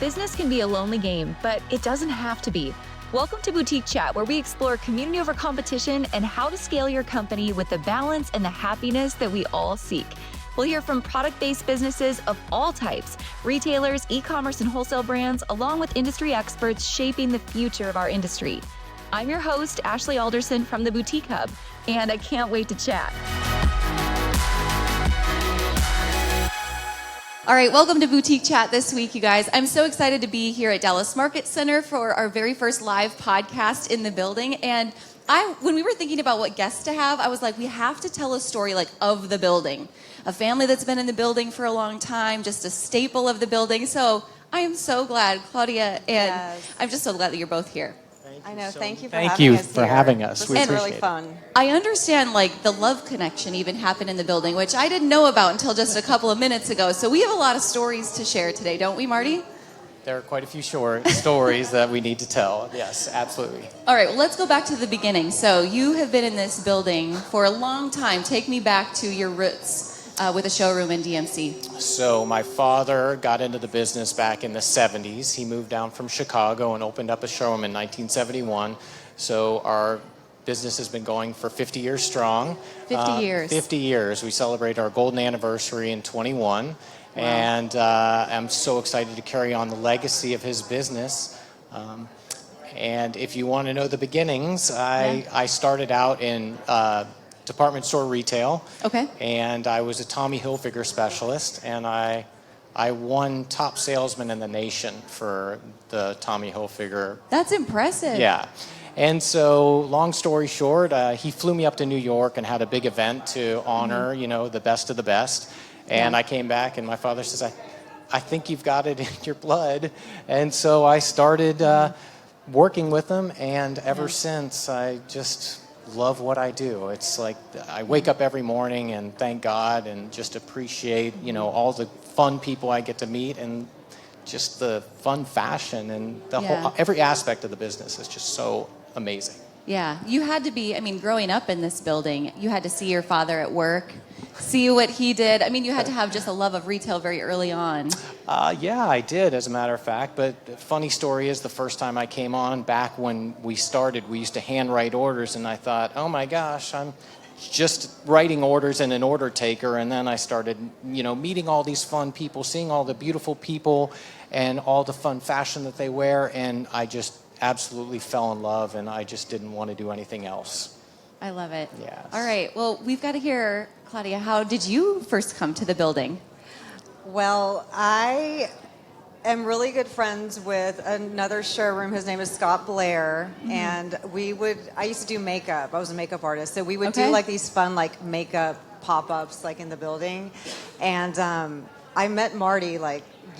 Business can be a lonely game, but it doesn't have to be. Welcome to Boutique Chat, where we explore community over competition and how to scale your company with the balance and the happiness that we all seek. We'll hear from product-based businesses of all types, retailers, e-commerce and wholesale brands, along with industry experts shaping the future of our industry. I'm your host, Ashley Alderson from the Boutique Hub, and I can't wait to chat. All right, welcome to Boutique Chat this week, you guys. I'm so excited to be here at Dallas Market Center for our very first live podcast in the building. And when we were thinking about what guests to have, I was like, we have to tell a story of the building. A family that's been in the building for a long time, just a staple of the building. So I am so glad, Claudia, and yes. I'm just so glad that you're both here. I know. Thank you for having us. This is really fun. I understand the love connection even happened in the building, which I didn't know about until just a couple of minutes ago. So we have a lot of stories to share today, don't we, Marty? There are quite a few short stories that we need to tell. Yes, absolutely. All right, well, let's go back to the beginning. So you have been in this building for a long time. Take me back to your roots with a showroom in DMC. So my father got into the business back in the 70s. He moved down from Chicago and opened up a showroom in 1971. So our business has been going for 50 years strong. 50 years. 50 years. We celebrate our golden anniversary in 21. Wow. And I'm so excited to carry on the legacy of his business. And if you want to know the beginnings, I started out in department store retail. Okay. And I was a Tommy Hilfiger specialist, and I won top salesman in the nation for the Tommy Hilfiger. That's impressive. Yeah. And so, long story short, he flew me up to New York and had a big event to honor, the best of the best. And I came back, and my father says, I think you've got it in your blood. And so I started working with him, and ever since, I just love what I do. It's like I wake up every morning and thank God and just appreciate, all the fun people I get to meet and just the fun fashion and the whole, every aspect of the business is just so amazing. Yeah, you had to be, growing up in this building, you had to see your father at work, see what he did. You had to have just a love of retail very early on. Yeah, I did, as a matter of fact. But the funny story is the first time I came on, back when we started, we used to handwrite orders, and I thought, oh my gosh, I'm just writing orders and an order taker. And then I started, meeting all these fun people, seeing all the beautiful people and all the fun fashion that they wear, and I just absolutely fell in love, and I just didn't want to do anything else. I love it. Yes. All right. Well, we've got to hear, Claudia, how did you first come to the building? Well, I am really good friends with another showroom. His name is Scott Blair, and I used to do makeup. I was a makeup artist, so we would do these fun makeup pop-ups in the building. And I met Marty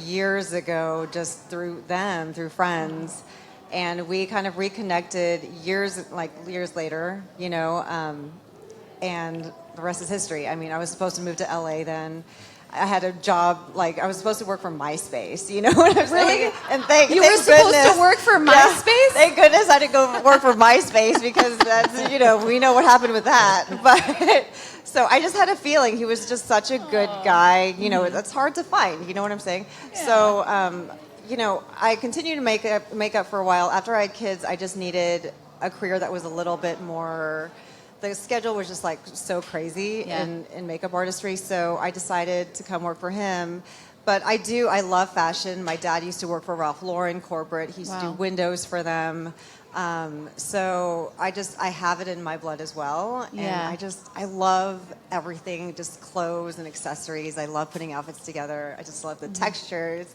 years ago just through friends. And we kind of reconnected years later, and the rest is history. I was supposed to move to LA then. I had a job, I was supposed to work for MySpace, you know what I'm saying? And you were supposed to work for MySpace? Yeah, thank goodness I didn't go work for MySpace, because that's, we know what happened with that. But so I just had a feeling he was just such a good guy. That's hard to find, you know what I'm saying? Yeah. So, I continued to make up for a while. After I had kids, I just needed a career that was a little bit more. The schedule was just so crazy in makeup artistry, so I decided to come work for him. But I love fashion. My dad used to work for Ralph Lauren corporate. He used to do windows for them. So I have it in my blood as well. Yeah. And I love everything, just clothes and accessories. I love putting outfits together. I just love the textures.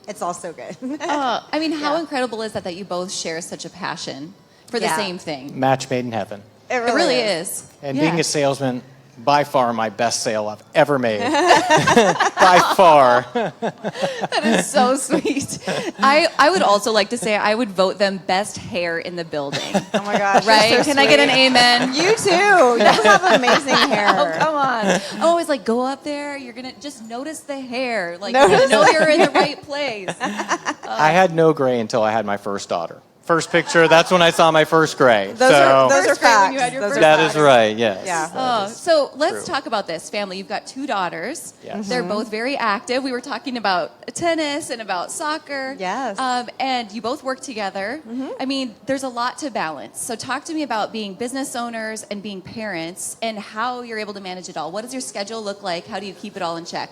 It's all so good. How incredible is that you both share such a passion for the same thing? Match made in heaven. It really is. And being a salesman, by far my best sale I've ever made. By far. That is so sweet. I would also like to say I would vote them best hair in the building. Oh my gosh. Right? So Can I get an amen? You too. You have amazing hair. Oh, come on. I'm always go up there, you're going to just notice the hair. You're going to know you're in the right place. I had no gray until I had my first daughter. first picture, that's when I saw my first gray. Those are First grade when you facts. had your Those first are That facts. is right, yes. Yeah. Oh, so let's true. talk about this family. You've got 2 daughters. Yes. They're both very active. We were talking about tennis and about soccer. Yes. And you both work together. I mean, there's a lot to balance. So talk to me about being business owners and being parents and how you're able to manage it all. What does your schedule look like? How do you keep it all in check?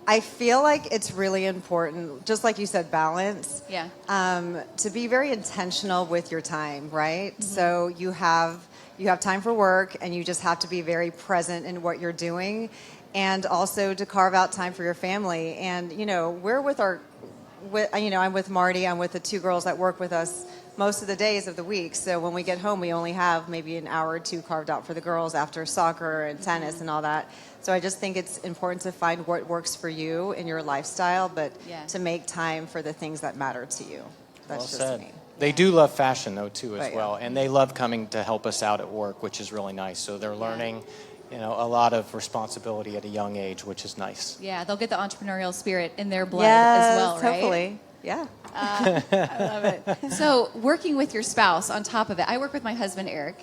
I feel like it's really important, just like you said, balance. Yeah. To be very intentional with your time, right? So you have time for work, and you just have to be very present in what you're doing, and also to carve out time for your family. And we're with I'm with Marty. I'm with the 2 girls that work with us most of the days of the week. So when we get home, we only have maybe an hour or 2 carved out for the girls after soccer and tennis and all that. So I just think it's important to find what works for you in your lifestyle, but to make time for the things that matter to you. That's Well just said. me. They do love fashion, though, too, as Right, yeah. well. And they love coming to help us out at work, which is really nice. So they're learning, a lot of responsibility at a young age, which is nice. Yeah, they'll get the entrepreneurial spirit in their blood as well, right? Hopefully. Yeah. I love it. So working with your spouse on top of it, I work with my husband, Eric,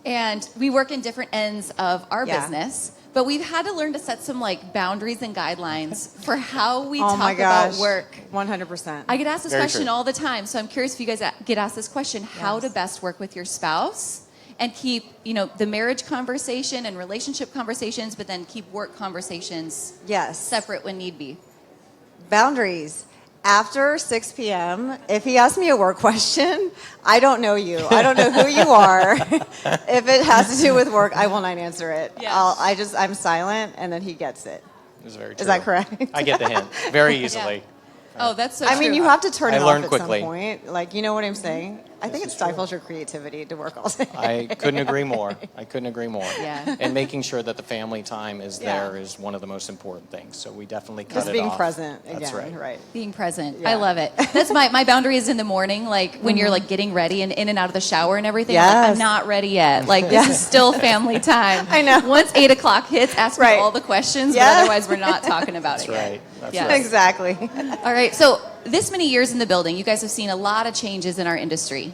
and we work in different ends of our business. But we've had to learn to set some boundaries and guidelines for how we Oh my talk about gosh. work. 100%. I get asked this Very question true. all the time, so I'm curious if you guys get asked this question: how to best work with your spouse and keep, the marriage conversation and relationship conversations, but then keep work conversations Yes. separate when need be. Boundaries. After 6 p.m., if he asks me a work question, I don't know you. I don't know who you are. If it has to do with work, I will not answer it. Yeah. I'm silent, and then he gets it. It's very true. Is that correct? I get the hint very easily. Oh, that's so I mean, true. you have to turn I it off learned at quickly. some point. You know what I'm saying? I think it stifles your creativity to work all day. I couldn't agree more. Yeah. And making sure that the family time is Yeah. there is one of the most important things. So we definitely cut Just it being off. present again, That's right. right? Being present. Yeah. I love it. That's my boundary is in the morning, when you're getting ready and in and out of the shower and everything. I'm like, Yes. I'm not ready yet. This is still family time. I know. Once 8 o'clock hits, ask me Right. all the questions, Yeah. but otherwise we're not talking about That's it yet. right. That's Yes. right. Exactly. All right. So this many years in the building, you guys have seen a lot of changes in our industry.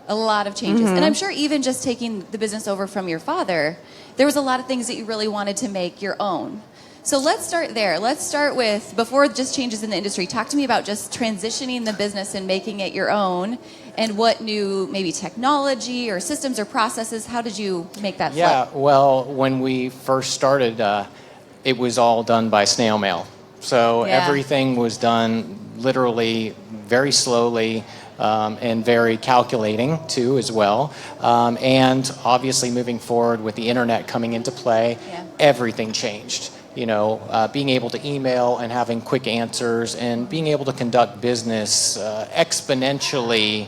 A lot of changes. And I'm sure even just taking the business over from your father, there was a lot of things that you really wanted to make your own. So let's start there. Let's start with, before just changes in the industry, talk to me about just transitioning the business and making it your own, and what new maybe technology or systems or processes, how did you make that flip? Yeah, well, when we first started, it was all done by snail mail. So Yeah. everything was done literally very slowly and very calculating too as well. And obviously moving forward with the internet coming into play, everything changed. Being able to email and having quick answers and being able to conduct business exponentially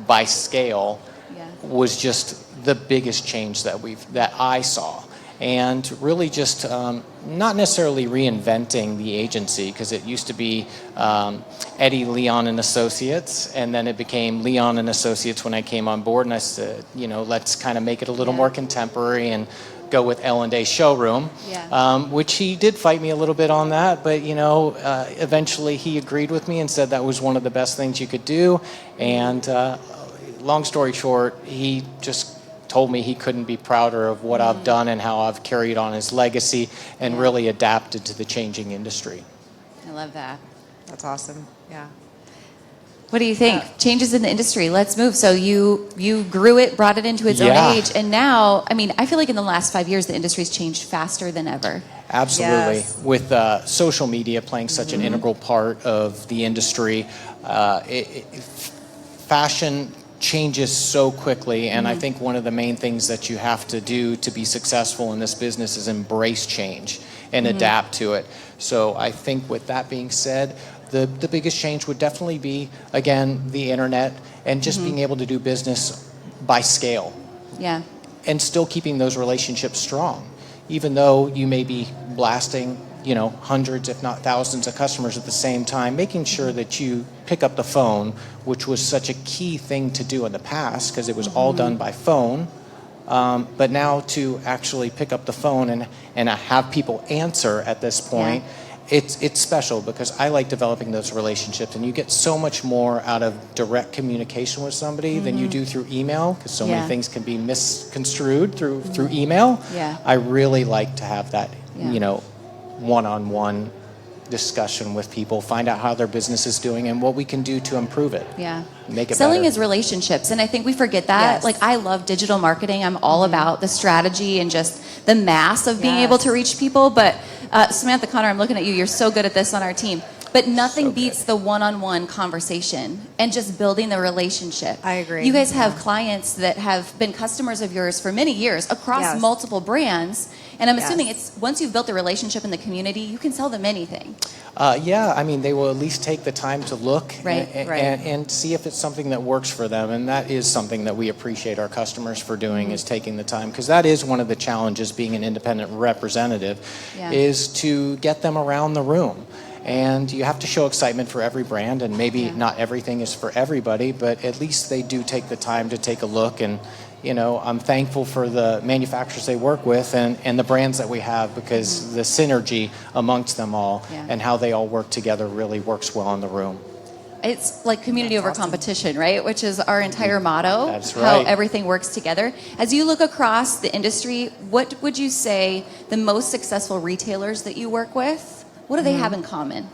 by scale was just the biggest change that I saw. And really just not necessarily reinventing the agency, because it used to be Eddie, Leon and Associates, and then it became Leon and Associates when I came on board, and I said, let's kind of make it a little more contemporary and go with L&A Showroom, which he did fight me a little bit on that, but eventually he agreed with me and said that was one of the best things you could do. And long story short, he just told me he couldn't be prouder of what I've done and how I've carried on his legacy and really adapted to the changing industry. I love that. That's awesome. Yeah. What do you think? Changes in the industry. Let's move. So you grew it, brought it into its own age, and now, I feel like in the last 5 years, the industry's changed faster than ever. Absolutely. Yes. With social media playing such an integral part of the industry, fashion changes so quickly, and I think one of the main things that you have to do to be successful in this business is embrace change and adapt to it. So I think with that being said, the biggest change would definitely be, again, the internet and just being able to do business by scale. Yeah. And still keeping those relationships strong, even though you may be blasting, hundreds, if not thousands of customers at the same time, making sure that you pick up the phone, which was such a key thing to do in the past because it was all done by phone. But now to actually pick up the phone and have people answer at this point it's special because I like developing those relationships, and you get so much more out of direct communication with somebody than you do through email, because so many things can be misconstrued through email. Yeah. I really like to have that, Yeah. one-on-one discussion with people, find out how their business is doing and what we can do to improve it. Yeah. Make it Selling better. is relationships, and I think we forget that. Yes. Like, I love digital marketing. I'm all about the strategy and just the mass of being able to reach people. But Samantha, Connor, I'm looking at you. You're so good at this on our team. But nothing beats the one-on-one conversation and just building the relationship. I agree. You guys have clients that have been customers of yours for many years across multiple brands. And I'm assuming it's once you've built a relationship in the community, you can sell them anything. I mean, they will at least take the time to look Right. and see if it's something that works for them. And that is something that we appreciate our customers for doing, is taking the time. Because that is one of the challenges being an independent representative, is to get them around the room. And you have to show excitement for every brand, and maybe not everything is for everybody, but at least they do take the time to take a look. And I'm thankful for the manufacturers they work with and the brands that we have, because the synergy amongst them all and how they all work together really works well in the room. It's like community over competition, right? Which is our entire motto. That's How right. everything works together. As you look across the industry, what would you say the most successful retailers that you work with, what do they have in common?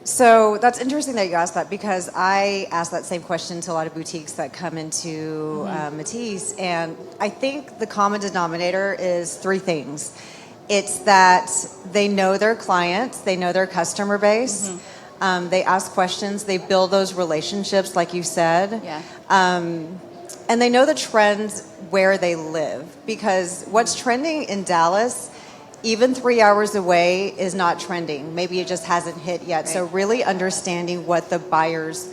So that's interesting that you asked that, because I ask that same question to a lot of boutiques that come into Matisse, and I think the common denominator is three things. It's that they know their clients, they know their customer base, they ask questions, they build those relationships, like you said, and they know the trends where they live, because what's trending in Dallas, even 3 hours away, is not trending. Maybe it just hasn't hit yet. Right. So really understanding what the buyers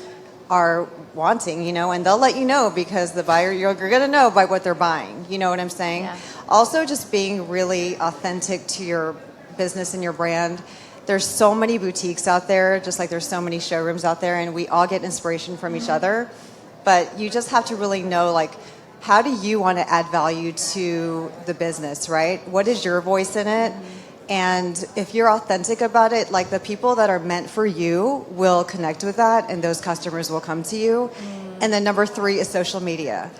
are wanting, and they'll let you know, because the buyer, you're going to know by what they're buying. You know what I'm saying? Yeah. Also, just being really authentic to your business and your brand. There's so many boutiques out there, just like there's so many showrooms out there, and we all get inspiration from each other. But you just have to really know, like, how do you want to add value to the business, right? What is your voice in it? And if you're authentic about it, like, the people that are meant for you will connect with that, and those customers will come to you. And then number 3 is social media.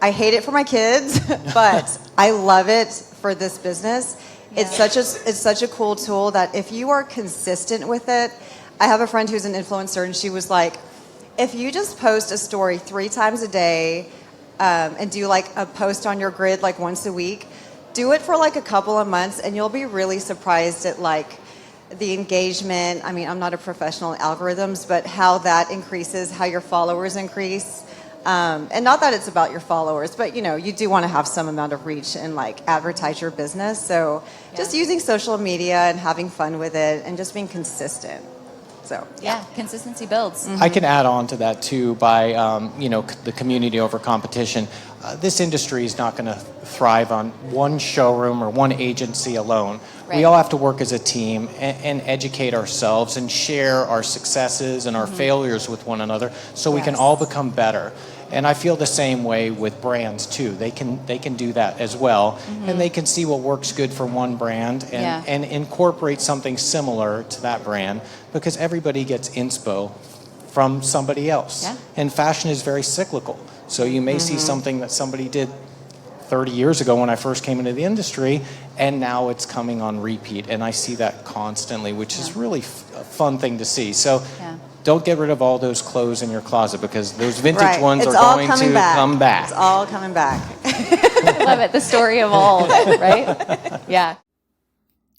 I hate it for my kids, but I love it for this business. Yeah. It's such a cool tool that if you are consistent with it. I have a friend who's an influencer, and she was like, if you just post a story 3 times a day, and do like a post on your grid like once a week, do it for like a couple of months, and you'll be really surprised at like the engagement. I mean, I'm not a professional in algorithms, but how that increases, how your followers increase. And not that it's about your followers, but you do want to have some amount of reach and like advertise your business. So just using social media and having fun with it and just being consistent. So, consistency builds. I can add on to that too by, the community over competition. This industry is not going to thrive on one showroom or one agency alone. Right. We all have to work as a team and educate ourselves and share our successes and our failures with one another, so we can all become better. And I feel the same way with brands too. They can do that as well, and they can see what works good for one brand and incorporate something similar to that brand, because everybody gets inspo from somebody else. Yeah. And fashion is very cyclical. So you may see something that somebody did 30 years ago when I first came into the industry, and now it's coming on repeat. And I see that constantly, which is really a fun thing to see. So don't get rid of all those clothes in your closet, because those vintage ones are going to come back. It's all coming back. I love it. The story of all of it, right? Yeah.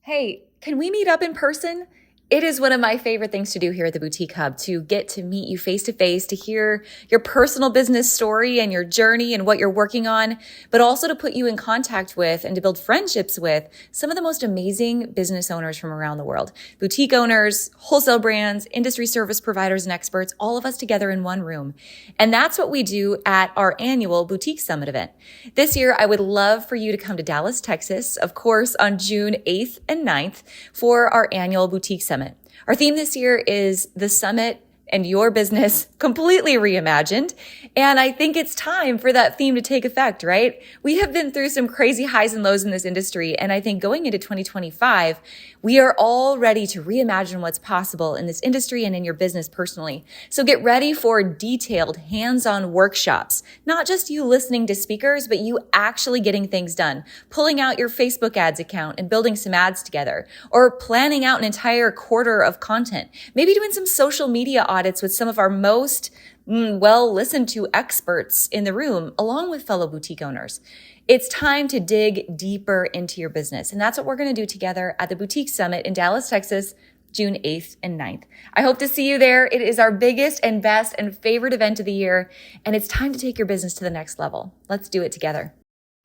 Hey, can we meet up in person? It is one of my favorite things to do here at the Boutique Hub, to get to meet you face to face, to hear your personal business story and your journey and what you're working on, but also to put you in contact with and to build friendships with some of the most amazing business owners from around the world. Boutique owners, wholesale brands, industry service providers, and experts, all of us together in one room. And that's what we do at our annual Boutique Summit event. This year, I would love for you to come to Dallas, Texas, of course, on June 8th and 9th for our annual Boutique Summit. Our theme this year is the summit and your business completely reimagined. And I think it's time for that theme to take effect, right? We have been through some crazy highs and lows in this industry. And I think going into 2025, we are all ready to reimagine what's possible in this industry and in your business personally. So get ready for detailed hands-on workshops, not just you listening to speakers, but you actually getting things done, pulling out your Facebook ads account and building some ads together, or planning out an entire quarter of content, maybe doing some social media audits with some of our most well listened to experts in the room, along with fellow boutique owners. It's time to dig deeper into your business. And that's what we're going to do together at the Boutique Summit in Dallas, Texas, June 8th and 9th. I hope to see you there. It is our biggest and best and favorite event of the year. And it's time to take your business to the next level. Let's do it together.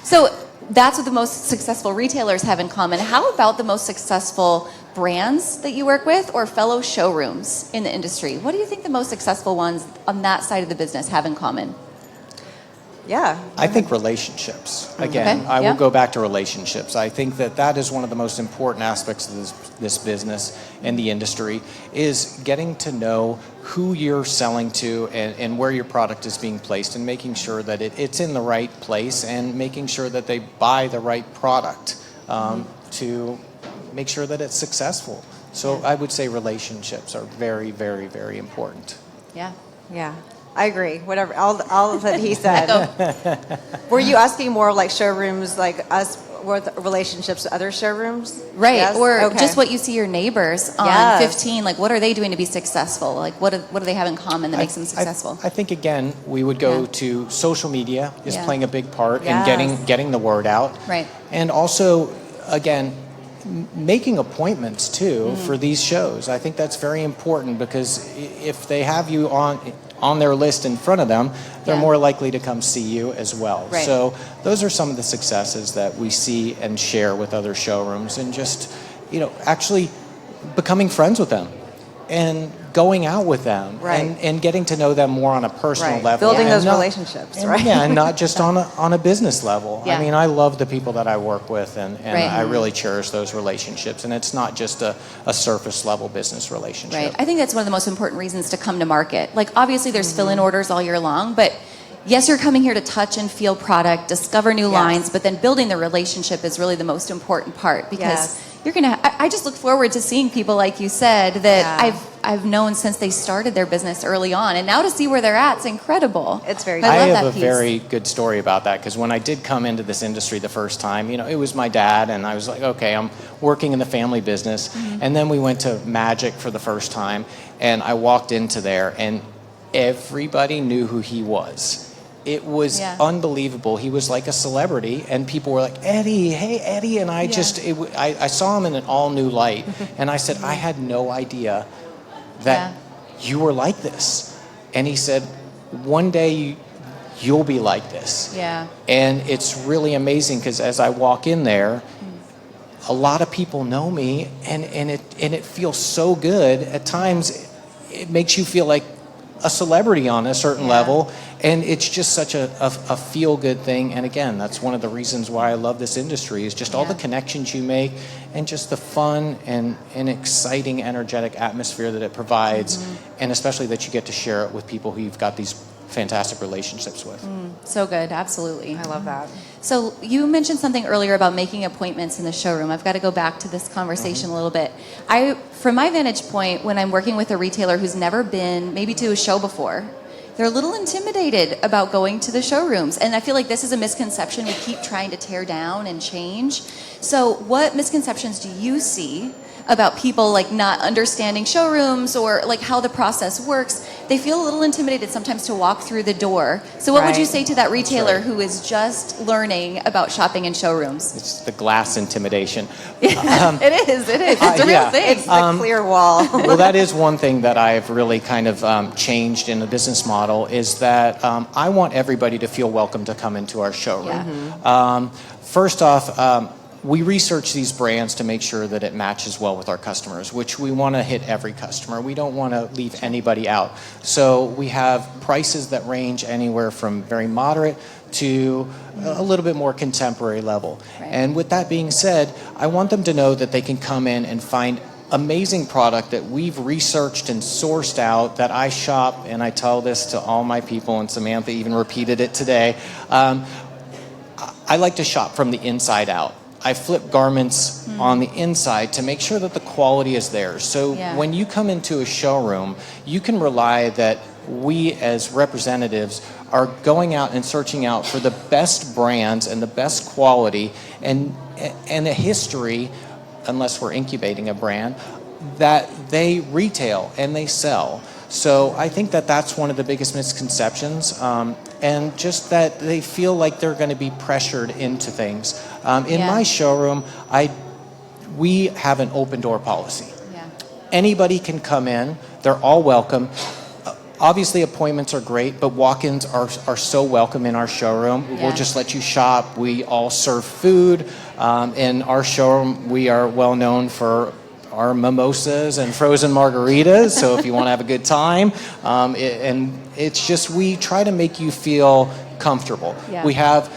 So that's what the most successful retailers have in common. How about the most successful brands that you work with or fellow showrooms in the industry? What do you think the most successful ones on that side of the business have in common? Yeah. I think relationships. Again, Okay. I Yeah. will go back to relationships. I think that is one of the most important aspects of this business and the industry, is getting to know who you're selling to and where your product is being placed, and making sure that it's in the right place, and making sure that they buy the right product to make sure that it's successful. So I would say relationships are very, very, very important. Yeah. Yeah. I agree. Whatever, all that he said. Were you asking more like showrooms, like us, with relationships to other showrooms? Right. Yes? Or Okay. just what you see your neighbors on Yes. 15, like what are they doing to be successful? Like what do they have in common that makes them successful? I think, again, we would go to social media is Yeah. playing a big part Yes. in getting the word out. Right. And also, again, making appointments too for these shows. I think that's very important, because if they have you on their list in front of them, they're Yeah. more likely to come see you as well. Right. So those are some of the successes that we see and share with other showrooms, and just, actually becoming friends with them and going out with them, Right. and getting to know them more on a personal Right. level. Building and those not- relationships, and, right? Yeah, and not just on a business level. Yeah. I mean, I love the people that I work with, and Right. I really cherish those relationships. And it's not just a surface level business relationship. Right. I think that's one of the most important reasons to come to market. Like obviously there's fill-in orders all year long, but yes, you're coming here to touch and feel product, discover new Yes. lines, but then building the relationship is really the most important part, because Yes. you're gonna. I just look forward to seeing people like you said that Yeah. I've known since they started their business early on, and now to see where they're at, it's incredible. It's very I I love have that a piece. very good story about that, because when I did come into this industry the first time, it was my dad, and I was like, okay, I'm working in the family business. And then we went to Magic for the first time, and I walked into there, and everybody knew who he was. It was Yeah. unbelievable. He was like a celebrity, and people were like, Eddie, hey, Eddie. And I I saw him in an all new light. And I said, I had no idea that you were like this. And he said, one day you'll be like this. Yeah. And it's really amazing, because as I walk in there, a lot of people know me, and it feels so good. At times, it makes you feel like a celebrity on a certain level, and it's just such a feel-good thing. And again, that's one of the reasons why I love this industry, is just all the connections you make, and just the fun and exciting, energetic atmosphere that it provides, and especially that you get to share it with people who you've got these fantastic relationships with. So good, absolutely. I love that. So you mentioned something earlier about making appointments in the showroom. I've got to go back to this conversation a little bit. From my vantage point, when I'm working with a retailer who's never been maybe to a show before, they're a little intimidated about going to the showrooms. And I feel like this is a misconception we keep trying to tear down and change. So what misconceptions do you see about people like not understanding showrooms, or like how the process works? They feel a little intimidated sometimes to walk through the door. So what would you Right. say to that retailer right. who is just learning about shopping in showrooms? It's the glass intimidation. It is. It's a real yeah. thing. It's the clear wall. Well, that is one thing that I've really kind of changed in the business model, is that I want everybody to feel welcome to come into our showroom. Yeah. First off, we research these brands to make sure that it matches well with our customers, which we want to hit every customer. We don't want to leave anybody out. So we have prices that range anywhere from very moderate to a little bit more contemporary level. Right. And with that being said, I want them to know that they can come in and find amazing product that we've researched and sourced out that I shop, and I tell this to all my people, and Samantha even repeated it today. I like to shop from the inside out. I flip garments on the inside to make sure that the quality is there. So when you come into a showroom, you can rely that we as representatives are going out and searching out for the best brands and the best quality and a history, unless we're incubating a brand, that they retail and they sell. So I think that that's one of the biggest misconceptions, and just that they feel like they're going to be pressured into things. In my showroom, we have an open door policy. Anybody can come in. They're all welcome. Obviously, appointments are great, but walk-ins are so welcome in our showroom. We'll just let you shop. We all serve food. In our showroom, we are well known for our mimosas and frozen margaritas, so if you want to have a good time. And it's just, we try to make you feel comfortable. We have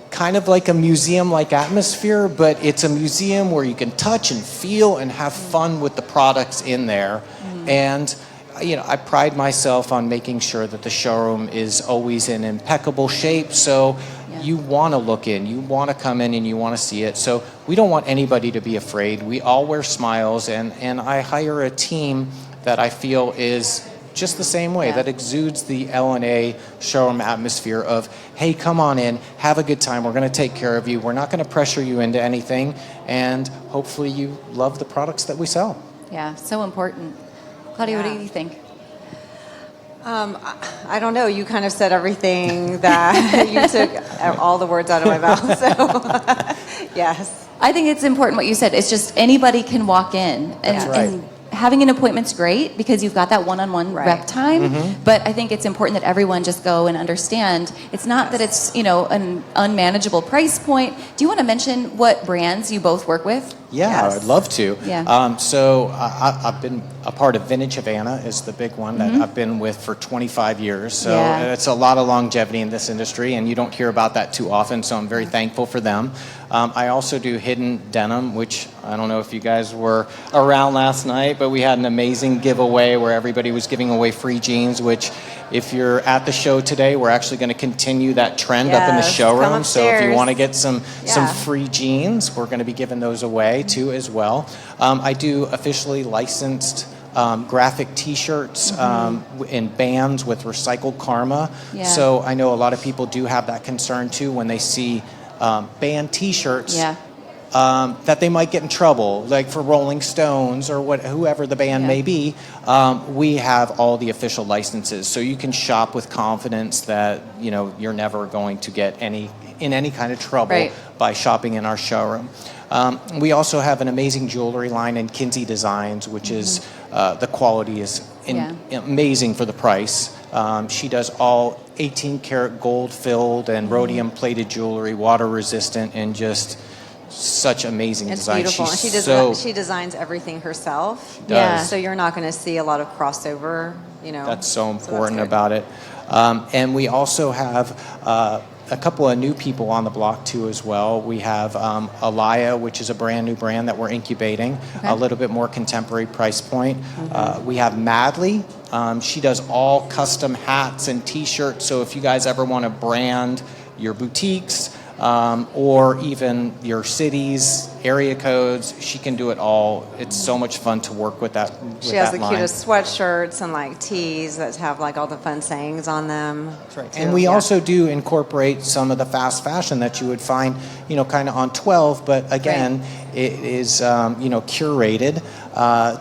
kind of like a museum-like atmosphere, but it's a museum where you can touch and feel and have fun with the products in there. And I pride myself on making sure that the showroom is always in impeccable shape. So you want to look in, you want to come in and you want to see it. So we don't want anybody to be afraid. We all wear smiles, and I hire a team that I feel is just the same way, that exudes the L&A showroom atmosphere of, hey, come on in, have a good time, we're going to take care of you, we're not going to pressure you into anything, and hopefully you love the products that we sell. Yeah, so important. Claudia, what do you think? I don't know. You kind of said everything that you took all the words out of my mouth. So, yes. I think it's important what you said. It's just anybody can walk in. And having an appointment's great because you've got that one-on-one rep time. But I think it's important that everyone just go and understand it's not that it's, an unmanageable price point. Do you want to mention what brands you both work with? Yeah, I'd love to. Yeah. So I've been a part of Vintage Havana is the big one that I've been with for 25 years. So it's a lot of longevity in this industry, and you don't hear about that too often, so I'm very thankful for them. I also do Hidden Denim, which I don't know if you guys were around last night, but we had an amazing giveaway where everybody was giving away free jeans, which if you're at the show today, we're actually going to continue that trend up in the showroom. So if you want to get some free jeans, we're going to be giving those away too as well. I do officially licensed graphic T-shirts in bands with recycled karma. So I know a lot of people do have that concern too when they see band T-shirts that they might get in trouble, like for Rolling Stones or whoever the band may be. We have all the official licenses, so you can shop with confidence that you're never going to get in any kind of trouble by shopping in our showroom. We also have an amazing jewelry line in Kinsey Designs, which is the quality is amazing for the price. She does all 18 karat gold filled and rhodium plated jewelry, water resistant, and just such amazing design. It's beautiful. She designs everything herself. So you're not going to see a lot of crossover. That's so important about it. And we also have a couple of new people on the block too as well. We have Alaya, which is a brand new brand that we're incubating, a little bit more contemporary price point. We have Madly. She does all custom hats and T-shirts. So if you guys ever want to brand your boutiques or even your cities, area codes, she can do it all. It's so much fun to work with that. She has the cutest sweatshirts and tees that have all the fun sayings on them. That's right. And we also do incorporate some of the fast fashion that you would find, kind of on 12, but again, it is, curated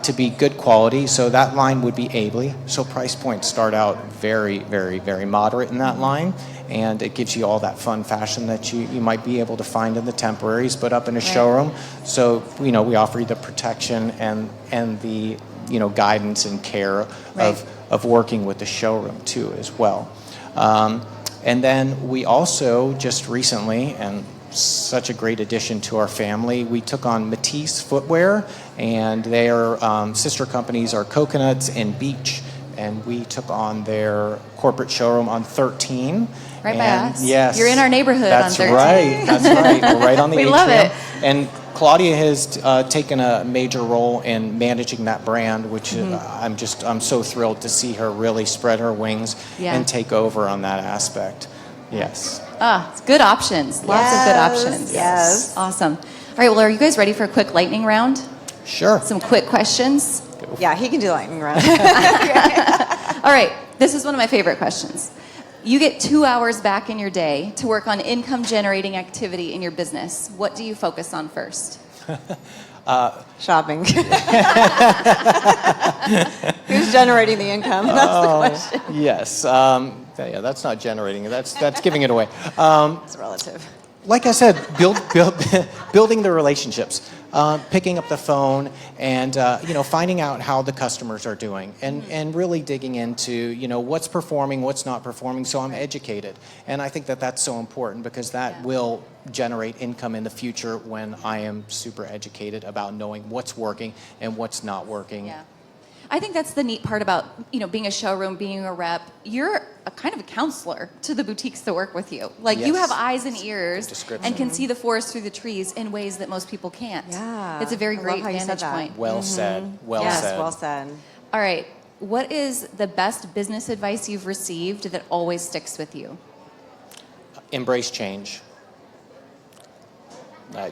to be good quality. So that line would be Abley. So price points start out very, very, very moderate in that line. And it gives you all that fun fashion that you might be able to find in the temporaries, but up in a showroom. So, we offer you the protection and the, guidance and care of working with the showroom too as well. And then we also just recently, and such a great addition to our family, we took on Matisse Footwear, and their sister companies are Coconuts and Beach. And we took on their corporate showroom on 13. Right by us. Yes. You're in our neighborhood on 13. That's right. We're right on the We atrium. love it. And Claudia has taken a major role in managing that brand, which I'm so thrilled to see her really spread her wings and take over on that aspect. Yes. It's good options. Lots of good options. Yes. Awesome. All right, well, are you guys ready for a quick lightning round? Sure. Some quick questions? Yeah, he can do lightning round. All right, this is one of my favorite questions. You get 2 hours back in your day to work on income-generating activity in your business. What do you focus on first? Shopping. Who's generating the income? That's the question. Yes. Yeah, that's not generating it. That's giving it away. It's relative. Like I said, building the relationships, picking up the phone, and finding out how the customers are doing, and really digging into what's performing, what's not performing, so I'm educated. And I think that that's so important because that will generate income in the future when I am super educated about knowing what's working and what's not working. Yeah. I think that's the neat part about, being a showroom, being a rep. You're a kind of a counselor to the boutiques that work with you. Like, you have eyes and ears and can see the forest through the trees in ways that most people can't. Yeah. It's a very I great love how you said vantage that. point. Well said. Well Yes, said. well said. All right. What is the best business advice you've received that always sticks with you? Embrace change.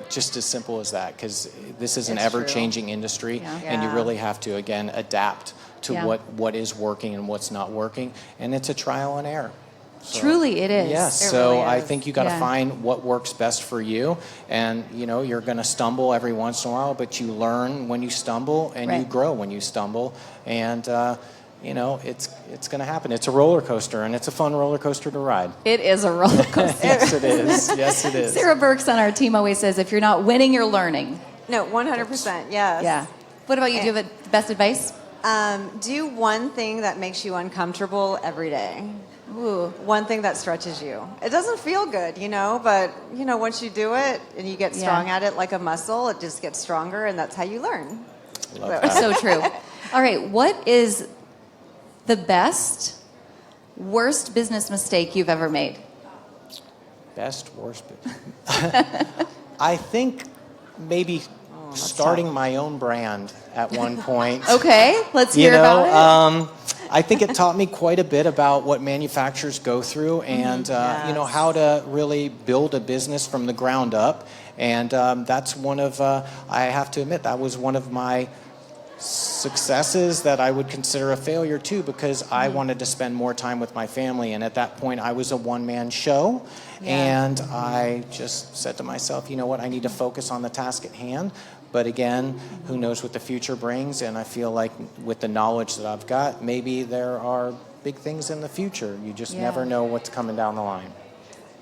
Just as simple as that, because this is an It's true. ever-changing industry, Yeah. and you Yeah. really have to, again, adapt to what is working and what's not working, and it's a trial and error. So, Truly, it is. yes, It so really I is. think you got to Yeah. find what works best for you, and you're going to stumble every once in a while, but you learn when you stumble, and you Right. grow when you stumble, and it's going to happen. It's a roller coaster, and it's a fun roller coaster to ride. It is a roller coaster. Yes, it is. Yes, it is. Sarah Burks on our team always says, if you're not winning, you're learning. No, 100%, yes. Yeah. What about you? Do you have a best advice? Do one thing that makes you uncomfortable every day. Ooh. One thing that stretches you. It doesn't feel good, but once you do it and you get strong at it like a muscle, it just gets stronger, and that's how you learn. Love that. So true. All right. What is the best, worst business mistake you've ever made? Best, worst. I think maybe starting my own brand at one point. Okay. Let's hear about it. I think it taught me quite a bit about what manufacturers go through and how to really build a business from the ground up. And that's one of, I have to admit, that was one of my successes that I would consider a failure too, because I wanted to spend more time with my family, and at that point I was a one-man show, and I just said to myself, you know what, I need to focus on the task at hand. But again, who knows what the future brings, and I feel like with the knowledge that I've got, maybe there are big things in the future. You just never know what's coming down the line.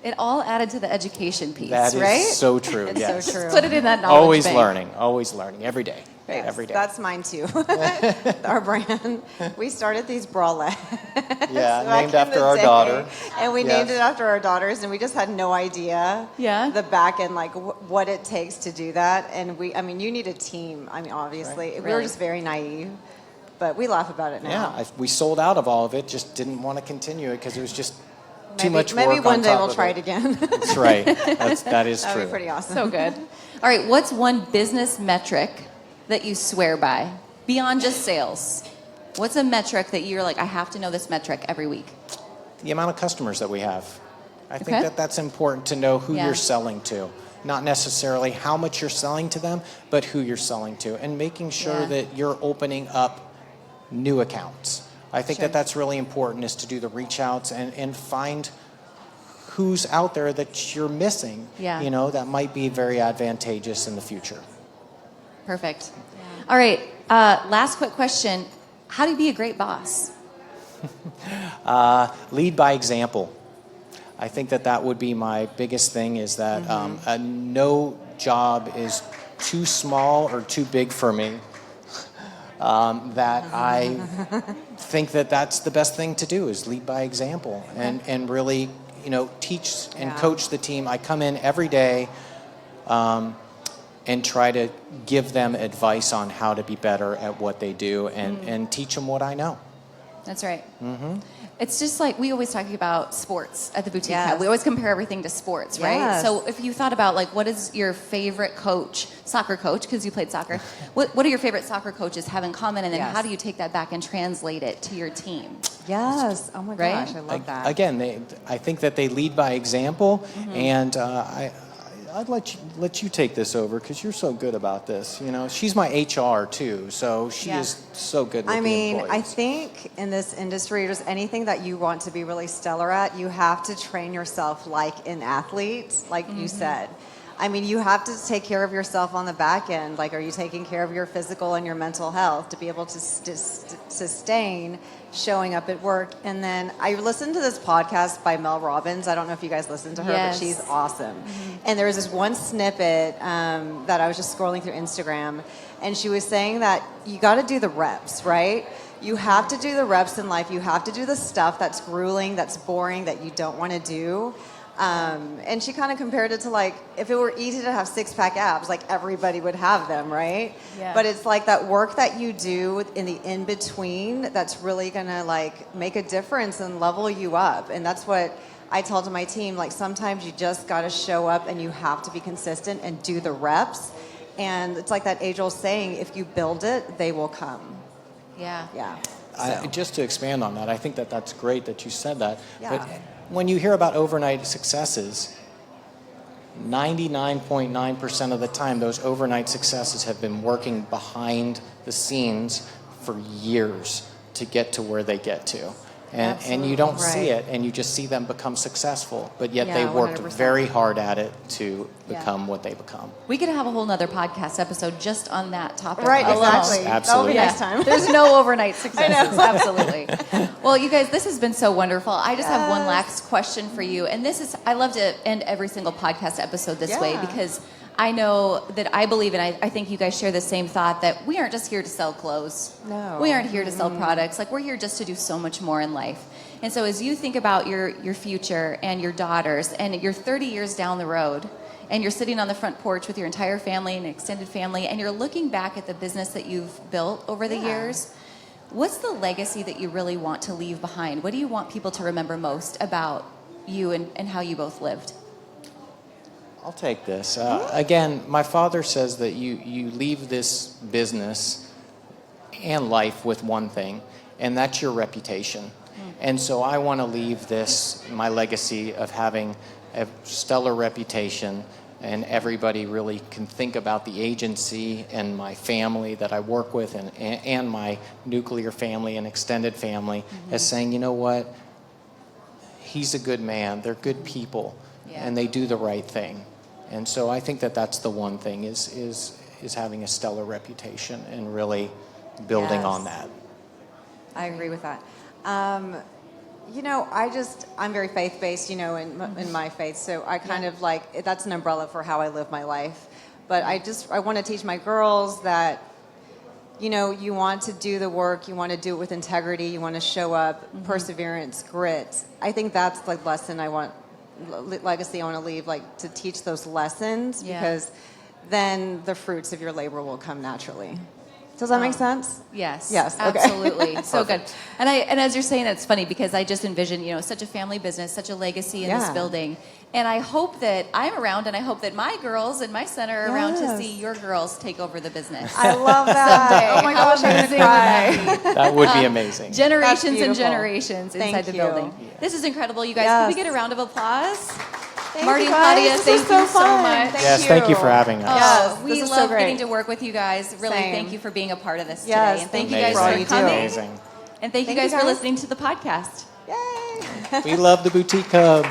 It all added to the education piece, That is right? so true. It's yes. so true. Put it in that knowledge Always bank. learning, every day. Yes, Every day. That's mine too. Our brand. We started these bralettes. Yeah, back named in after the our day, daughter. And we Yes. named it after our daughters, and we just had no idea the back end, like what it takes to do that. And you need a team. Obviously. Right. We were Really? just very naive, but we laugh about it now. Yeah, we sold out of all of it, just didn't want to continue it because it was just too much work Maybe one on day top we'll of try it again. That's right. That is That'd true. be pretty awesome. So good. All right. What's one business metric that you swear by beyond just sales? What's a metric that you're like, I have to know this metric every week? The amount of customers that we have. I think Okay. that's important to know who Yeah. you're selling to. Not necessarily how much you're selling to them, but who you're selling to, and making sure that you're opening up new accounts. I think that's really important, is to do the reach outs and find who's out there that you're missing, that might be very advantageous in the future. Perfect. All right. Last quick question. How do you be a great boss? Lead by example. I think that would be my biggest thing, is that no job is too small or too big for me. That I think that's the best thing to do, is lead by example and really, teach and coach the team. I come in every day and try to give them advice on how to be better at what they do and teach them what I know. That's right. It's just like we always talk about sports at the Boutique Yes. Hub. We always compare everything to sports, right? Yes. So if you thought about like what is your favorite coach, soccer coach, because you played soccer, what do your favorite soccer coaches have in common, and then Yes. how do you take that back and translate it to your team? Yes. Oh my Right? gosh, I love that. Again, I think that they lead by example, and I'd let you take this over because you're so good about this. You know, she's my HR too, so she Yeah. is so good with I the mean, I employees. think in this industry, just anything that you want to be really stellar at, you have to train yourself like an athlete, like you said. I mean, you have to take care of yourself on the back end. Like, are you taking care of your physical and your mental health to be able to sustain showing up at work? And then I listened to this podcast by Mel Robbins. I don't know if you guys listen to her, Yes. but she's awesome. And there was this one snippet that I was just scrolling through Instagram, and she was saying that you got to do the reps, right? You have to do the reps in life. You have to do the stuff that's grueling, that's boring, that you don't want to do. And she kind of compared it to like, if it were easy to have six-pack abs, like everybody would have them, right? Yeah. But it's like that work that you do in the in-between that's really going to like make a difference and level you up. And that's what I tell to my team, like sometimes you just got to show up and you have to be consistent and do the reps. And it's like that age-old saying, if you build it, they will come. Yeah. Yeah. Just to expand on that, I think that that's great that you said that. Yeah. But when you hear about overnight successes, 99.9% of the time, those overnight successes have been working behind the scenes for years to get to where they get to. And you don't see Right. it, and you just see them become successful, but yet Yeah, they worked 100%. very hard at it to Yeah. become what they become. We could have a whole nother podcast episode just on that topic. Right, alone. exactly. Absolutely. That would be Yeah. next time. There's no overnight successes. Absolutely. Well, you guys, this has been so wonderful. I just have one Yes. last question for you. And this is, I love to end every single podcast episode this way Yeah. because I know that I believe, and I think you guys share the same thought, that we aren't just here to sell clothes. No. We aren't here to sell products. Like, we're here just to do so much more in life. And so as you think about your future and your daughters, and you're 30 years down the road, and you're sitting on the front porch with your entire family and extended family, and you're looking back at the business that you've built over the years, what's the legacy that you really want to leave behind? What do you want people to remember most about you and how you both lived? I'll take this. Again, my father says that you leave this business and life with one thing, and that's your reputation. And so I want to leave this, my legacy of having a stellar reputation, and everybody really can think about the agency and my family that I work with and my nuclear family and extended family as saying, you know what, he's a good man, they're good people, and they do the right thing. And so I think that that's the one thing is having a stellar reputation and really building Yes. on that. I agree with that. You know, I'm very faith-based, you know, in my faith. So I kind of like, that's an umbrella for how I live my life. But I want to teach my girls that, you know, you want to do the work, you want to do it with integrity, you want to show up, perseverance, grit. I think that's the lesson legacy I want to leave, like to teach those lessons because then the fruits of your labor will come naturally. Does that make sense? Yes. Yes, okay. Absolutely. So good. And as you're saying, it's funny because I just envision, you know, such a family business, such a legacy in this Yeah. building. And I hope that I'm around, and I hope that my girls and my son are around to Yes. see your girls take over the business. I love that. Oh my How gosh, I'm amazing gonna would cry. That would be amazing. Generations and beautiful. generations Thank inside the you. building. This is incredible, you guys. Yes. Can we get a round of applause? Thank Marty you and guys. Claudia, This thank is so you so fun. much. Yes, thank you for having us. Yes, We this is so love great. getting to work with you guys. Really, Same. thank you for being a part of this Yes, today. And thank you thank guys you for all for you do. coming. Amazing. And thank you Thank you guys for guys. listening to the podcast. Yay. We love the Boutique Hub.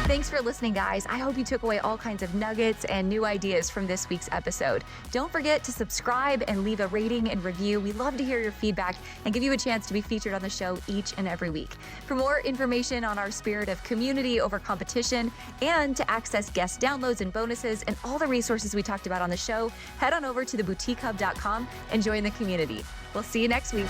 Thanks for listening, guys. I hope you took away all kinds of nuggets and new ideas from this week's episode. Don't forget to subscribe and leave a rating and review. We love to hear your feedback and give you a chance to be featured on the show each and every week. For more information on our spirit of community over competition and to access guest downloads and bonuses and all the resources we talked about on the show, head on over to theboutiquehub.com and join the community. We'll see you next week.